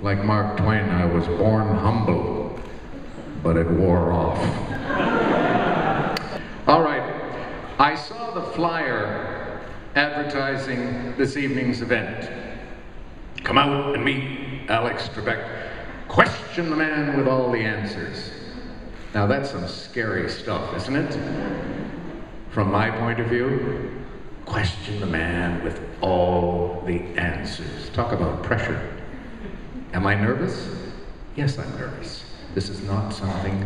Like Mark Twain, I was born humble, but it wore off. All right, I saw the flyer advertising this evening's event. Come out and meet Alex Trebek. Question the man with all the answers. Now that's some scary stuff, isn't it? From my point of view, question the man with all the answers. Talk about pressure. Am I nervous? Yes, I'm nervous. This is not something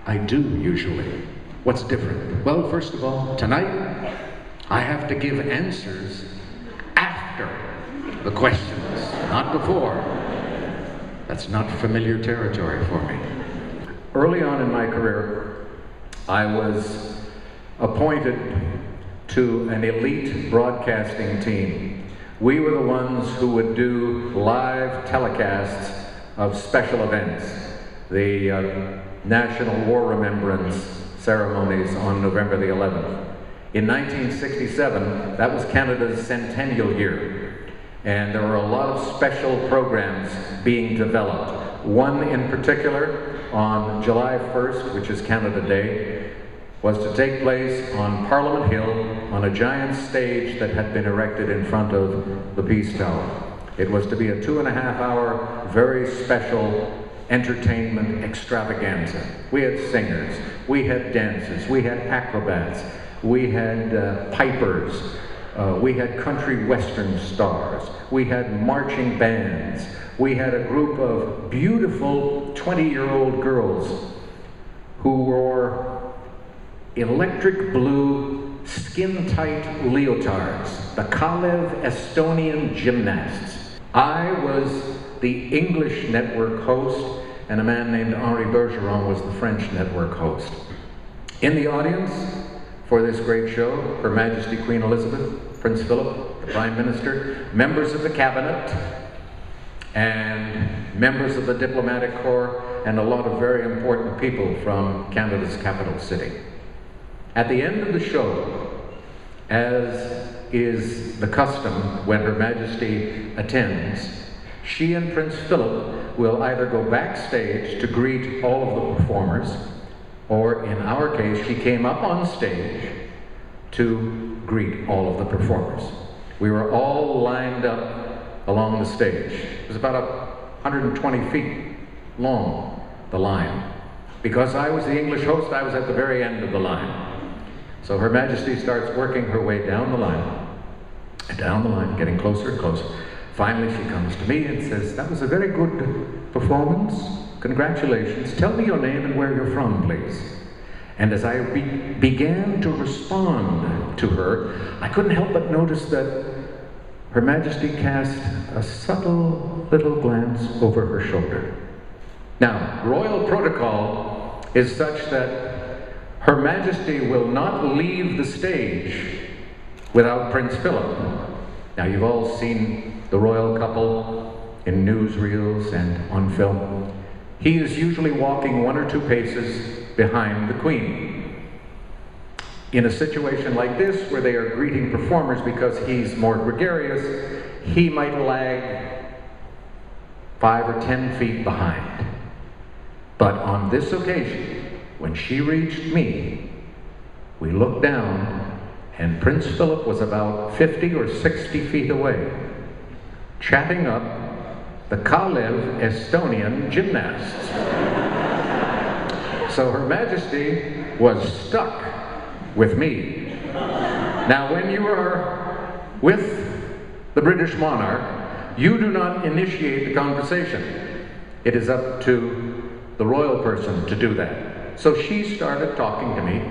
I do usually. What's different? Well, first of all, tonight, I have to give answers after the questions, not before. That's not familiar territory for me. Early on in my career, I was appointed to an elite broadcasting team. We were the ones who would do live telecasts of special events, the National War Remembrance ceremonies on November the 11th. In 1967, that was Canada's centennial year, and there were a lot of special programs being developed. One in particular, on July 1st, which is Canada Day, was to take place on Parliament Hill on a giant stage that had been erected in front of the Peace Tower. It was to be a 2.5-hour, very special entertainment extravaganza. We had singers, we had dancers, we had acrobats, we had pipers, we had country western stars, we had marching bands, we had a group of beautiful 20-year-old girls who wore electric blue, skin-tight leotards, the Kalev Estonian gymnasts. I was the English network host, and a man named Henri Bergeron was the French network host. In the audience for this great show, Her Majesty Queen Elizabeth, Prince Philip, the Prime Minister, members of the Cabinet, and members of the Diplomatic Corps, and a lot of very important people from Canada's capital city. At the end of the show, as is the custom when Her Majesty attends, she and Prince Philip will either go backstage to greet all of the performers, or in our case, she came up on stage to greet all of the performers. We were all lined up along the stage. It was about 120 feet long, the line. Because I was the English host, I was at the very end of the line. So Her Majesty starts working her way down the line, getting closer and closer. Finally, she comes to me and says, "That was a very good performance. Congratulations. Tell me your name and where you're from, please." And as I began to respond to her, I couldn't help but notice that Her Majesty cast a subtle little glance over her shoulder. Now, royal protocol is such that Her Majesty will not leave the stage without Prince Philip. Now, you've all seen the royal couple in newsreels and on film. He is usually walking 1 or 2 paces behind the Queen. In a situation like this, where they are greeting performers because he's more gregarious, he might lag 5 or 10 feet behind. But on this occasion, when she reached me, we looked down, and Prince Philip was about 50 or 60 feet away, chatting up the Kalev Estonian gymnasts. So Her Majesty was stuck with me. Now, when you are with the British monarch, you do not initiate the conversation. It is up to the royal person to do that. So she started talking to me,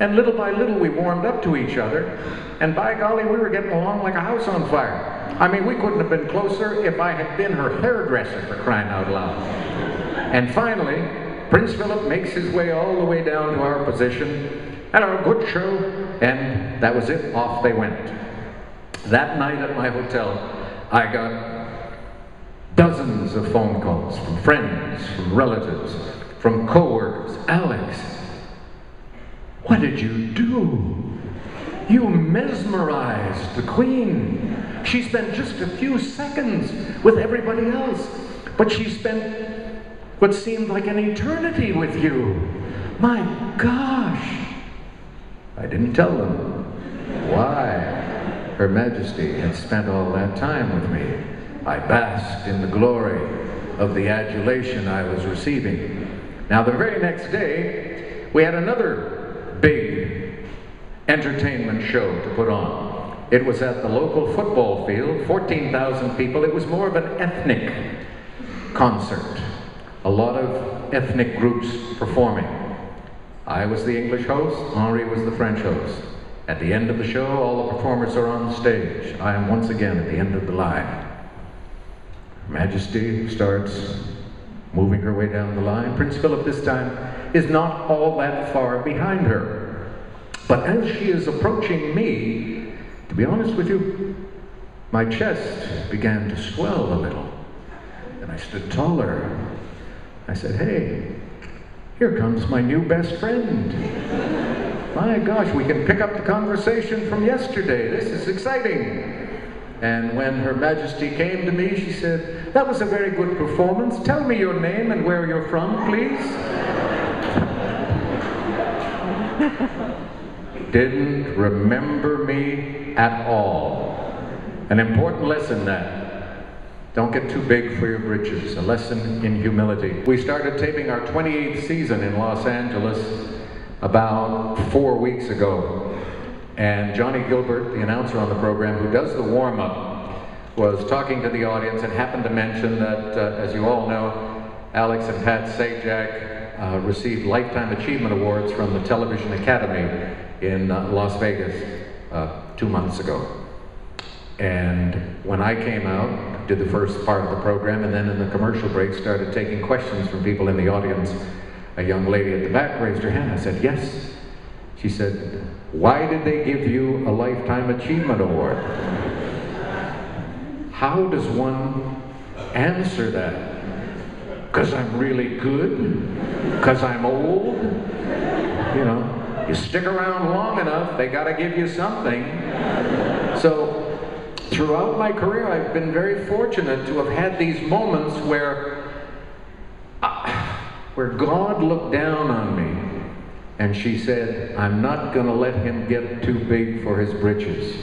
and little by little we warmed up to each other, and by golly, we were getting along like a house on fire. I mean, we couldn't have been closer if I had been her hairdresser, for crying out loud. And finally, Prince Philip makes his way all the way down to our position, and a good show, and that was it, off they went. That night at my hotel, I got dozens of phone calls from friends, from relatives, from co-workers. "Alex, what did you do? You mesmerized the Queen. She spent just a few seconds with everybody else. But she spent what seemed like an eternity with you. My gosh. I didn't tell them why Her Majesty had spent all that time with me. I basked in the glory of the adulation I was receiving. Now, the very next day, we had another big entertainment show to put on. It was at the local football field, 14,000 people. It was more of an ethnic concert. A lot of ethnic groups performing. I was the English host, Henri was the French host. At the end of the show, all the performers are on the stage. I am once again at the end of the line. Her Majesty starts moving her way down the line. Prince Philip this time is not all that far behind her. But as she is approaching me, to be honest with you, my chest began to swell a little. And I stood taller. I said, hey, here comes my new best friend. My gosh, we can pick up the conversation from yesterday. This is exciting. And when Her Majesty came to me, she said, that was a very good performance. Tell me your name and where you're from, please. Didn't remember me at all. An important lesson that. Don't get too big for your britches. A lesson in humility. We started taping our 28th season in Los Angeles about 4 weeks ago. And Johnny Gilbert, the announcer on the program who does the warm-up, was talking to the audience and happened to mention that, as you all know, Alex and Pat Sajak received Lifetime Achievement Awards from the Television Academy in Las Vegas 2 months ago. And when I came out, did the first part of the program, and then in the commercial break started taking questions from people in the audience, a young lady at the back raised her hand. I said, yes. She said, why did they give you a Lifetime Achievement Award? How does one answer that? Because I'm really good? Because I'm old? You know, you stick around long enough, they got to give you something. So, throughout my career, I've been very fortunate to have had these moments where God looked down on me and she said, I'm not going to let him get too big for his britches.